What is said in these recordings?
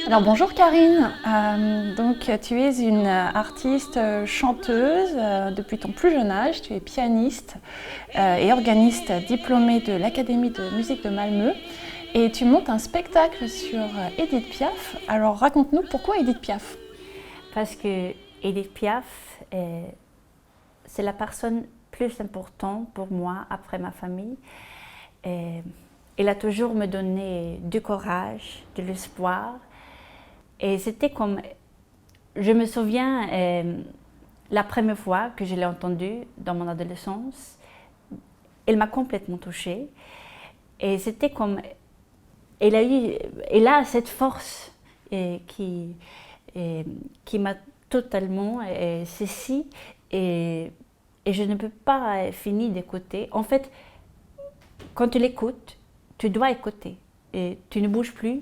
Alors bonjour Karine, donc tu es une artiste chanteuse depuis ton plus jeune âge, tu es pianiste et organiste diplômée de l'Académie de musique de Malmö et tu montes un spectacle sur Édith Piaf. Alors raconte-nous pourquoi Édith Piaf? Parce que Édith Piaf, c'est la personne plus importante pour moi après ma famille. Elle a toujours me donné du courage, de l'espoir. Et c'était comme, je me souviens, la première fois que je l'ai entendue dans mon adolescence, elle m'a complètement touchée. Et c'était comme, elle a cette force qui m'a totalement saisie et je ne peux pas finir d'écouter. En fait, quand tu l'écoutes, tu dois écouter et tu ne bouges plus.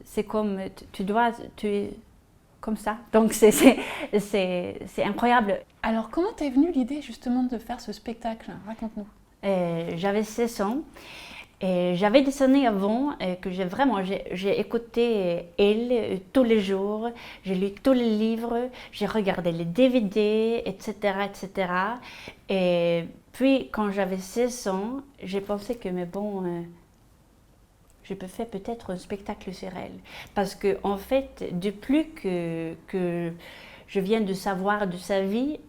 C'est comme tu es comme ça. Donc c'est incroyable. Alors comment t'es venue l'idée justement de faire ce spectacle? Raconte-nous. J'avais 16 ans. Et j'avais des années avant que j'ai écouté elle tous les jours, j'ai lu tous les livres, j'ai regardé les DVD, etc., etc. Et puis quand j'avais 16 ans, j'ai pensé que mais bon, je peux faire peut-être un spectacle sur elle. Parce que en fait, depuis que je viens de savoir de sa vie,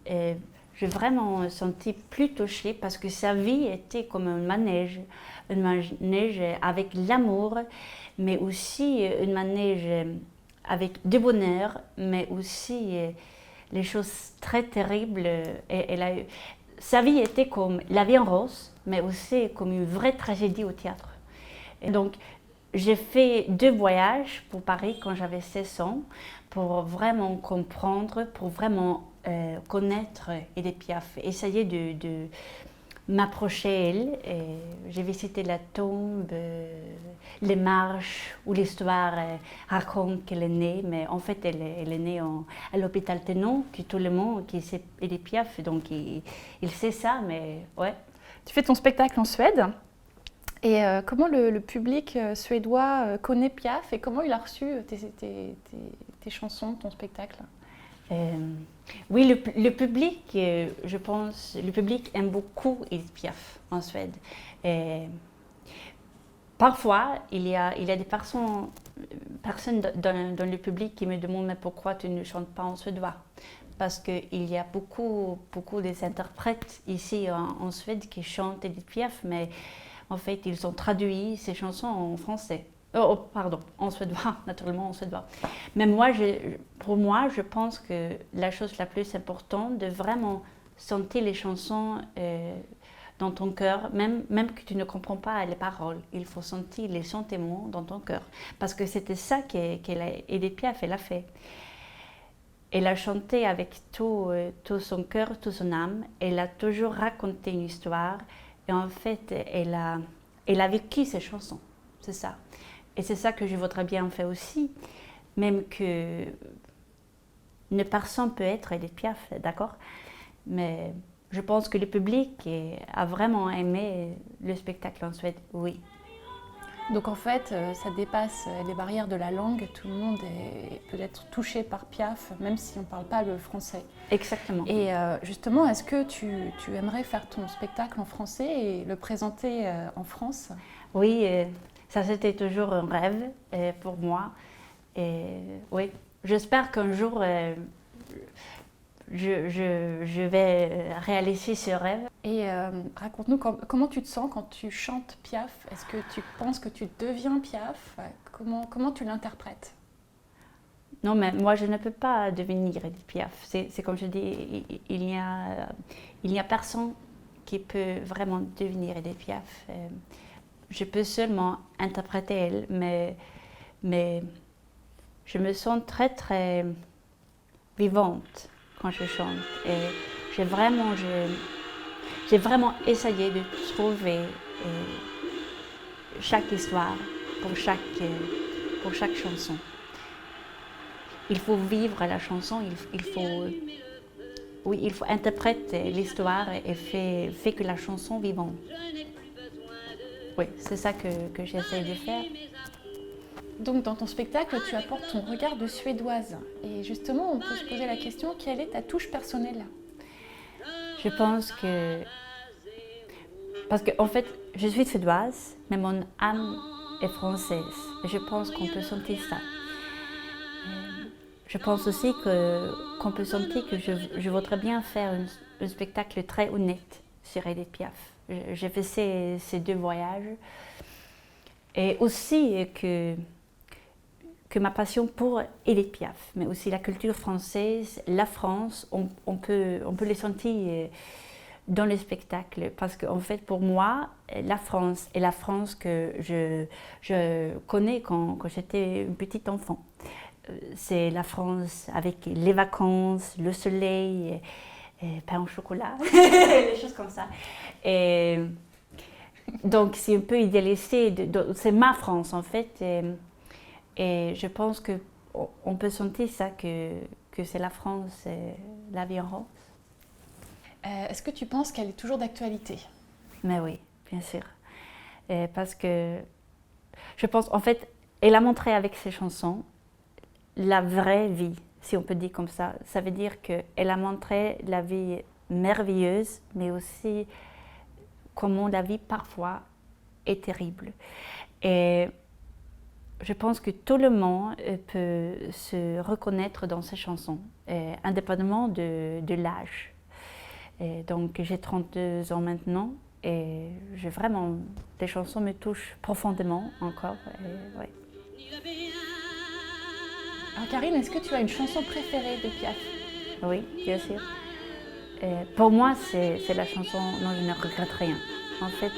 j'ai vraiment senti plus touchée parce que sa vie était comme un manège avec l'amour, mais aussi un manège avec du bonheur, mais aussi les choses très terribles. Sa vie était comme la vie en rose, mais aussi comme une vraie tragédie au théâtre. Et donc, j'ai fait 2 voyages pour Paris quand j'avais 16 ans, pour vraiment comprendre, pour vraiment connaître Édith Piaf, essayer de m'approcher elle. J'ai visité la tombe, les marches où l'histoire raconte qu'elle est née, mais en fait elle est née à l'hôpital Tenon, que tout le monde qui sait Édith Piaf, donc il sait ça, mais ouais. Tu fais ton spectacle en Suède. Et comment le public suédois connaît Piaf et comment il a reçu tes chansons, ton spectacle? Oui, le public, je pense, le public aime beaucoup Édith Piaf en Suède. Parfois, il y a des personnes dans le public qui me demandent mais pourquoi tu ne chantes pas en suédois? Parce qu'il y a beaucoup des interprètes ici en Suède qui chantent Édith Piaf, mais en fait, ils ont traduit ces chansons en français. Pardon, en suédois, naturellement en suédois. Mais pour moi, je pense que la chose la plus importante, de vraiment sentir les chansons dans ton cœur, même que tu ne comprends pas les paroles. Il faut sentir les sentiments dans ton cœur. Parce que c'était ça qu'Édith Piaf, elle a fait. Elle a chanté avec tout son cœur, toute son âme. Elle a toujours raconté une histoire. Et en fait, elle a vécu ces chansons, c'est ça. Et c'est ça que je voudrais bien faire aussi, même que une personne peut être Édith Piaf, d'accord? Mais je pense que le public a vraiment aimé le spectacle en Suède, oui. Donc en fait, ça dépasse les barrières de la langue, tout le monde peut être touché par Piaf, même si on ne parle pas le français. Exactement. Et justement, est-ce que tu aimerais faire ton spectacle en français et le présenter en France? Oui, ça c'était toujours un rêve pour moi. Et oui, j'espère qu'un jour je vais réaliser ce rêve. Et raconte-nous comment tu te sens quand tu chantes Piaf. Est-ce que tu penses que tu deviens Piaf? Comment tu l'interprètes? Non, mais moi je ne peux pas devenir Édith Piaf. C'est comme je dis, il n'y a personne qui peut vraiment devenir Édith Piaf. Je peux seulement interpréter elle, mais je me sens très très vivante quand je chante. Et j'ai vraiment essayé de trouver chaque histoire pour chaque chanson. Il faut vivre la chanson, il faut interpréter l'histoire et faire que la chanson vivante. Oui, c'est ça que j'essaie de faire. Donc dans ton spectacle, tu apportes ton regard de Suédoise. Et justement, on peut se poser la question, quelle est ta touche personnelle? Je pense que... Parce qu'en fait, je suis suédoise, mais mon âme est française. Et je pense qu'on peut sentir ça. Je pense aussi qu'on peut sentir que je voudrais bien faire un spectacle très honnête sur Edith Piaf. J'ai fait ces deux voyages. Et aussi que ma passion pour Edith Piaf, mais aussi la culture française, la France, on peut les sentir dans le spectacle. Parce qu'en fait, pour moi, la France est la France que je connais quand j'étais une petite enfant. C'est la France avec les vacances, le soleil, pain au chocolat, des choses comme ça. Et donc c'est un peu idéalisé, c'est ma France en fait. Et je pense qu'on peut sentir ça, que c'est la France, la vie en rose. Est-ce que tu penses qu'elle est toujours d'actualité? Mais oui, bien sûr. Parce que je pense, en fait, elle a montré avec ses chansons la vraie vie, si on peut dire comme ça. Ça veut dire qu'elle a montré la vie merveilleuse, mais aussi comment la vie parfois est terrible. Et je pense que tout le monde peut se reconnaître dans ces chansons, indépendamment de l'âge. Donc j'ai 32 ans maintenant et vraiment, les chansons me touchent profondément encore. Ouais. Alors Karine, est-ce que tu as une chanson préférée de Piaf? Oui, bien sûr. Pour moi, c'est la chanson dont je ne regrette rien. En fait,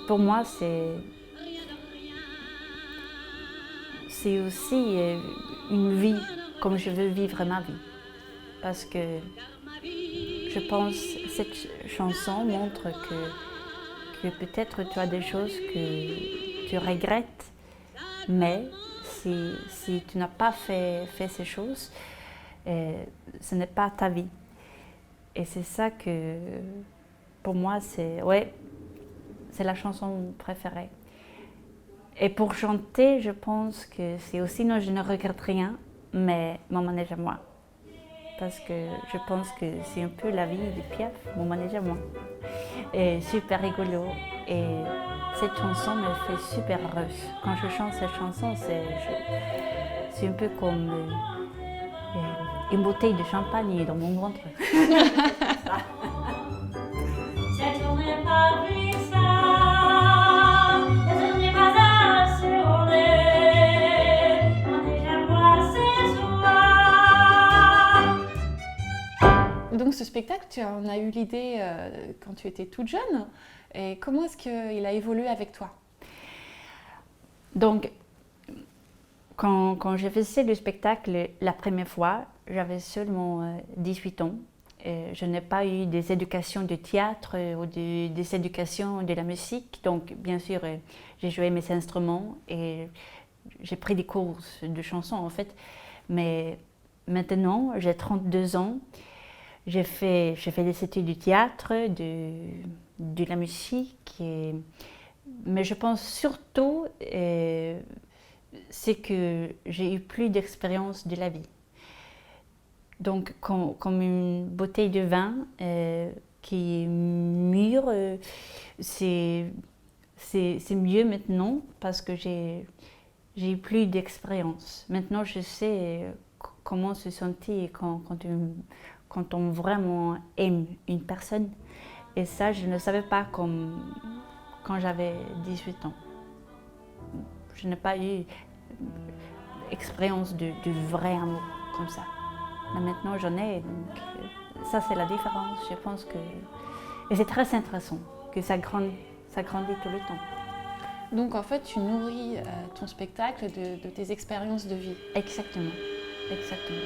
pour moi, c'est aussi une vie comme je veux vivre ma vie. Parce que je pense que cette chanson montre que peut-être tu as des choses que tu regrettes, mais si tu n'as pas fait ces choses, ce n'est pas ta vie. Et c'est ça que, pour moi, c'est la chanson préférée. Et pour chanter, je pense que c'est aussi non, je ne regrette rien, mais mon manège à moi. Parce que je pense que c'est un peu la vie de Piaf, mon manège à moi. Et super rigolo. Et cette chanson me fait super heureuse. Quand je chante cette chanson, c'est un peu comme une bouteille de champagne dans mon ventre. Donc ce spectacle, tu en as eu l'idée quand tu étais toute jeune. Et comment est-ce qu'il a évolué avec toi? Donc, quand j'ai fait le spectacle la première fois, j'avais seulement 18 ans. Je n'ai pas eu des éducations de théâtre ou des éducations de la musique. Donc, bien sûr, j'ai joué mes instruments et j'ai pris des cours de chansons, en fait. Mais maintenant, j'ai 32 ans. J'ai fait des études de théâtre, de la musique. Mais je pense surtout, c'est que j'ai eu plus d'expérience de la vie. Donc, comme une bouteille de vin qui est mûre, c'est mieux maintenant parce que j'ai eu plus d'expérience. Maintenant, je sais comment se sentir quand on vraiment aime une personne. Et ça, je ne savais pas quand j'avais 18 ans. Je n'ai pas eu expérience de vrai amour comme ça. Mais maintenant, j'en ai, donc ça, c'est la différence. Je pense que... Et c'est très intéressant que ça grandit tout le temps. Donc, en fait, tu nourris ton spectacle de tes expériences de vie. Exactement, exactement.